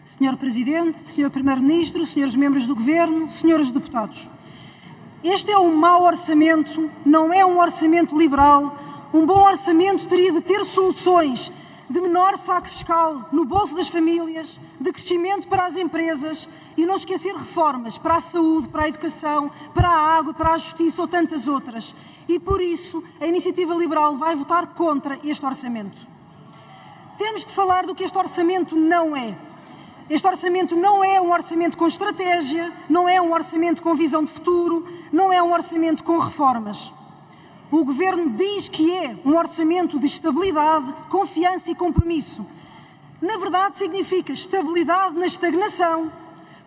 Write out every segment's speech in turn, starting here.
Senhor Presidente, Senhor Primeiro-Ministro, senhores membros do Governo, senhores deputados. Este é um mau orçamento, não é um orçamento liberal. Um bom orçamento teria de ter soluções de menor saco fiscal no bolso das famílias, de crescimento para as empresas e não esquecer reformas para a saúde, para a educação, para a água, para a justiça ou tantas outras. E por isso a Iniciativa Liberal vai votar contra este orçamento. Temos de falar do que este orçamento não é. Este orçamento não é um orçamento com estratégia, não é um orçamento com visão de futuro, não é um orçamento com reformas. O Governo diz que é um orçamento de estabilidade, confiança e compromisso. Na verdade, significa estabilidade na estagnação,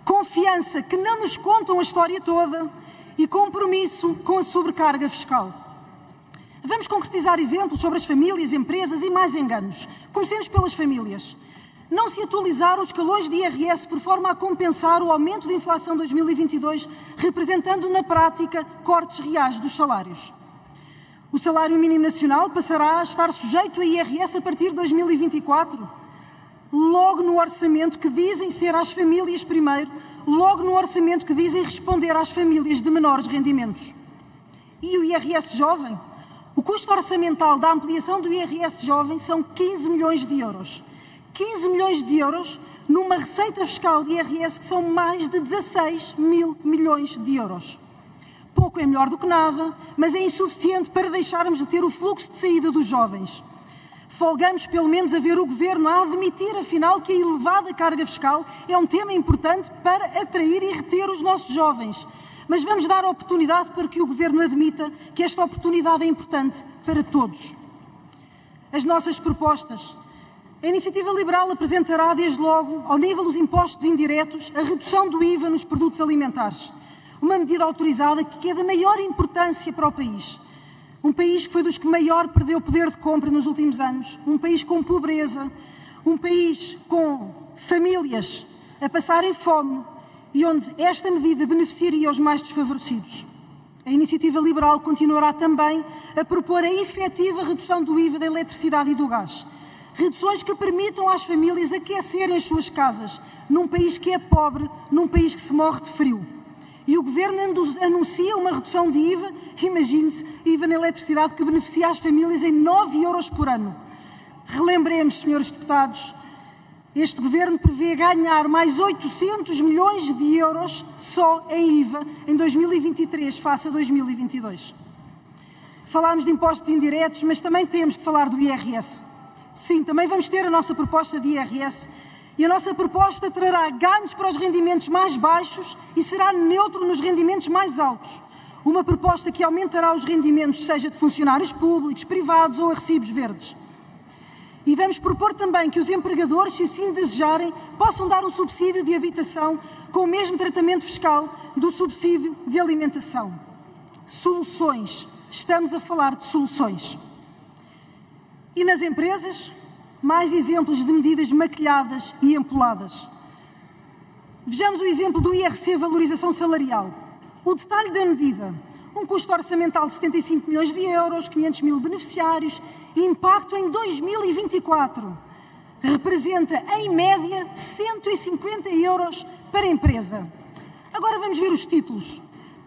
confiança que não nos contam a história toda e compromisso com a sobrecarga fiscal. Vamos concretizar exemplos sobre as famílias, empresas e mais enganos. Comecemos pelas famílias. Não se atualizaram os escalões de IRS por forma a compensar o aumento de inflação de 2022, representando na prática cortes reais dos salários. O salário mínimo nacional passará a estar sujeito a IRS a partir de 2024. Logo no orçamento que dizem ser às famílias primeiro, logo no orçamento que dizem responder às famílias de menores rendimentos. E o IRS jovem? O custo orçamental da ampliação do IRS jovem são 15 milhões de euros. 15 milhões de euros numa receita fiscal de IRS que são mais de 16 mil milhões de euros. Pouco é melhor do que nada, mas é insuficiente para deixarmos de ter o fluxo de saída dos jovens. Folgamos pelo menos a ver o Governo a admitir, afinal, que a elevada carga fiscal é um tema importante para atrair e reter os nossos jovens. Mas vamos dar a oportunidade para que o Governo admita que esta oportunidade é importante para todos. As nossas propostas. A Iniciativa Liberal apresentará, desde logo, ao nível dos impostos indiretos, a redução do IVA nos produtos alimentares. Uma medida autorizada que é da maior importância para o país. Um país que foi dos que maior perdeu poder de compra nos últimos anos. Um país com pobreza. Um país com famílias a passarem fome e onde esta medida beneficiaria os mais desfavorecidos. A Iniciativa Liberal continuará também a propor a efetiva redução do IVA da eletricidade e do gás. Reduções que permitam às famílias aquecerem as suas casas, num país que é pobre, num país que se morre de frio. E o Governo anuncia uma redução de IVA, imagine-se, IVA na eletricidade que beneficia as famílias em 9 euros por ano. Relembremos, senhores deputados, este Governo prevê ganhar mais 800 milhões de euros só em IVA em 2023 face a 2022. Falámos de impostos indiretos, mas também temos de falar do IRS. Sim, também vamos ter a nossa proposta de IRS e a nossa proposta trará ganhos para os rendimentos mais baixos e será neutro nos rendimentos mais altos. Uma proposta que aumentará os rendimentos, seja de funcionários públicos, privados ou a recibos verdes. E vamos propor também que os empregadores, se assim desejarem, possam dar um subsídio de habitação com o mesmo tratamento fiscal do subsídio de alimentação. Soluções. Estamos a falar de soluções. E nas empresas, mais exemplos de medidas maquilhadas e empoladas. Vejamos o exemplo do IRC Valorização Salarial. O detalhe da medida. Um custo orçamental de 75 milhões de euros, 500 mil beneficiários, impacto em 2024. Representa, em média, 150 euros para a empresa. Agora vamos ver os títulos.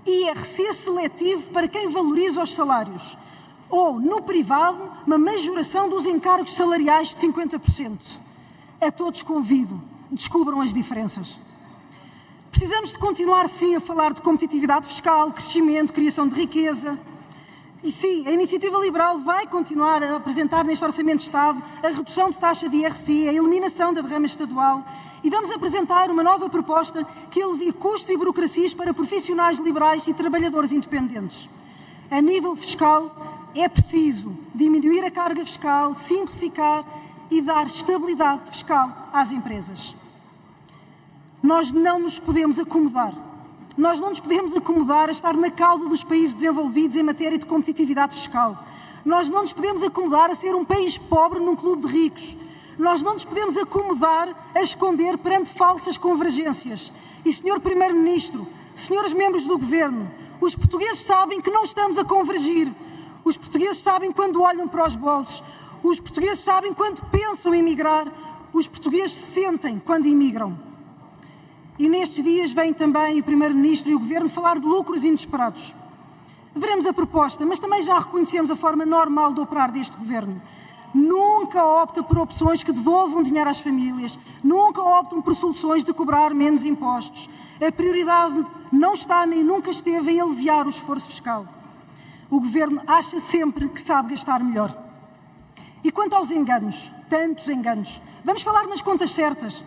IRC seletivo para quem valoriza os salários. Ou, no privado, uma majoração dos encargos salariais de 50%. A todos convido, descubram as diferenças. Precisamos de continuar, sim, a falar de competitividade fiscal, crescimento, criação de riqueza. E sim, a Iniciativa Liberal vai continuar a apresentar neste Orçamento de Estado a redução de taxa de IRC, a eliminação da derrama estadual e vamos apresentar uma nova proposta que alivie custos e burocracias para profissionais liberais e trabalhadores independentes. A nível fiscal, é preciso diminuir a carga fiscal, simplificar e dar estabilidade fiscal às empresas. Nós não nos podemos acomodar. Nós não nos podemos acomodar a estar na cauda dos países desenvolvidos em matéria de competitividade fiscal. Nós não nos podemos acomodar a ser um país pobre num clube de ricos. Nós não nos podemos acomodar a esconder perante falsas convergências. E, Sr. Primeiro-Ministro, senhores membros do Governo, os portugueses sabem que não estamos a convergir. Os portugueses sabem quando olham para os bolsos. Os portugueses sabem quando pensam em emigrar. os portugueses sentem quando imigram. E nestes dias vem também o Primeiro-Ministro e o Governo falar de lucros inesperados. Veremos a proposta, mas também já reconhecemos a forma normal de operar deste Governo. Nunca opta por opções que devolvam dinheiro às famílias, nunca optam por soluções de cobrar menos impostos. A prioridade não está nem nunca esteve em aliviar o esforço fiscal. O Governo acha sempre que sabe gastar melhor. E quanto aos enganos, tantos enganos, vamos falar nas contas certas.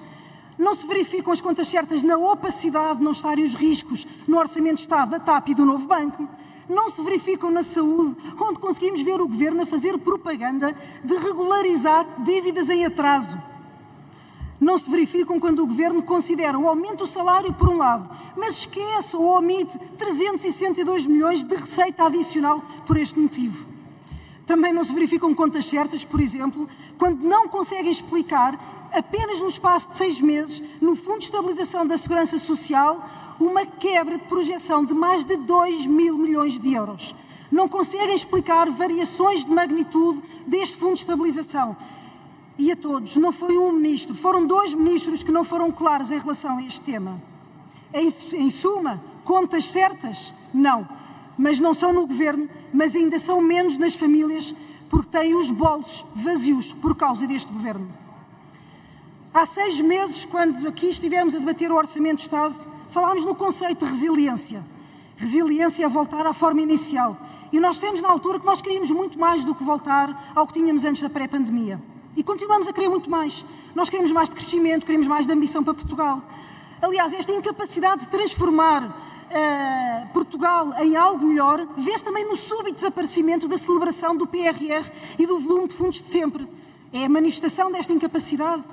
Não se verificam as contas certas na opacidade de não estarem os riscos no Orçamento de Estado da TAP e do Novo Banco. Não se verificam na saúde, onde conseguimos ver o Governo a fazer propaganda de regularizar dívidas em atraso. Não se verificam quando o Governo considera o aumento do salário por um lado, mas esquece ou omite 362 milhões de receita adicional por este motivo. Também não se verificam contas certas, por exemplo, quando não conseguem explicar, apenas no espaço de 6 meses, no Fundo de Estabilização da Segurança Social, uma quebra de projeção de mais de 2 mil milhões de euros. Não conseguem explicar variações de magnitude deste Fundo de Estabilização. E a todos, não foi um ministro, foram 2 ministros que não foram claros em relação a este tema. Em suma, contas certas? Não. Mas não são no Governo, mas ainda são menos nas famílias, porque têm os bolsos vazios por causa deste Governo. Há 6 meses, quando aqui estivemos a debater o Orçamento de Estado, falámos no conceito de resiliência. Resiliência é voltar à forma inicial. E nós dissemos na altura que nós queríamos muito mais do que voltar ao que tínhamos antes da pré-pandemia. E continuamos a querer muito mais. Nós queremos mais de crescimento, queremos mais de ambição para Portugal. Aliás, esta incapacidade de transformar Portugal em algo melhor vê-se também no súbito desaparecimento da celebração do PRR e do volume de fundos de sempre. É a manifestação desta incapacidade.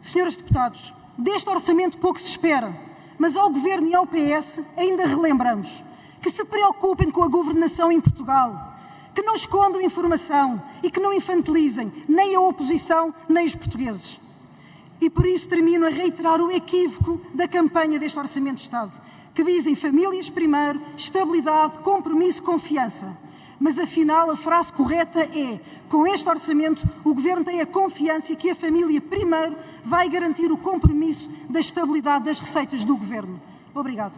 Senhores deputados, deste orçamento pouco se espera, mas ao Governo e ao PS ainda relembramos que se preocupem com a governação em Portugal, que não escondam informação e que não infantilizem nem a oposição nem os portugueses. E por isso termino a reiterar o equívoco da campanha deste Orçamento de Estado, que dizem famílias primeiro, estabilidade, compromisso, confiança. Mas afinal a frase correta é: com este orçamento o Governo tem a confiança que a família primeiro vai garantir o compromisso da estabilidade das receitas do Governo. Obrigado.